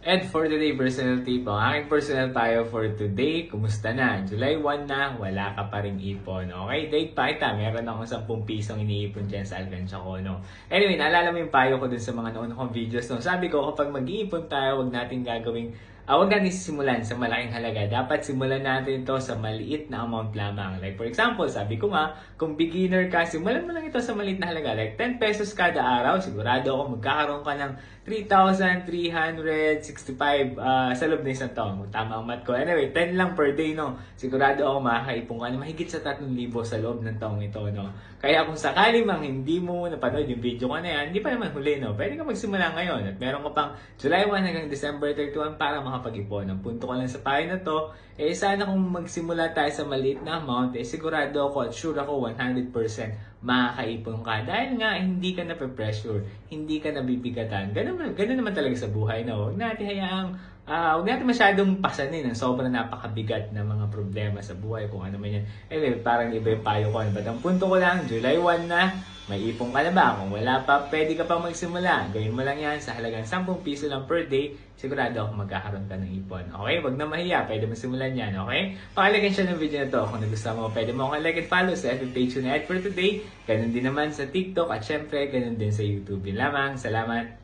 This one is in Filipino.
And for today, personal tip, ang aking personal tayo for today, kumusta na? July 1 na, wala ka pa rin ipon. Okay, date pa kita, meron akong 10 pisong iniipon dyan sa alkansya ko, no? Anyway, naalala mo yung payo ko dun sa mga noon kong videos, no? Sabi ko, kapag mag-iipon tayo, wag natin gagawing huwag natin sisimulan sa malaking halaga. Dapat simulan natin ito sa maliit na amount lamang. Like for example, sabi ko nga, kung beginner ka, simulan mo lang ito sa maliit na halaga. Like 10 pesos kada araw, sigurado ako magkakaroon ka ng 3,365 sa loob ng isang taon. Kung tama ang math ko. Anyway, 10 lang per day, no? Sigurado ako makakaipon ka na mahigit sa 3,000 sa loob ng taong ito, no? Kaya kung sakali mang hindi mo napanood yung video ko na yan, hindi pa naman huli, no? Pwede ka magsimula ngayon. At meron ka pang July 1 hanggang December 31 para makapag-ipon. Ang punto ko lang sa payo na to, sana kung magsimula tayo sa maliit na amount, sigurado ako at sure ako 100% makakaipon ka. Dahil nga, hindi ka na-pressure, hindi ka nabibigatan. Ganun naman talaga sa buhay, no? Huwag natin masyadong pasanin ang sobrang napakabigat na mga problema sa buhay, kung ano man yan. Anyway, parang iba yung payo ko. But ang punto ko lang, July 1 na, may ipon ka na ba? Kung wala pa, pwede ka pa magsimula. Gawin mo lang yan sa halagang 10 piso lang per day. Sigurado ako magkakaroon ka ng ipon. Okay? Wag na mahiya. Pwede mo simulan yan. Okay? Pakilagyan siya ng video na to. Kung nagustuhan mo, pwede mo akong like and follow sa FB page na for today. Ganun din naman sa TikTok at syempre, ganun din sa YouTube. Yun lamang. Salamat.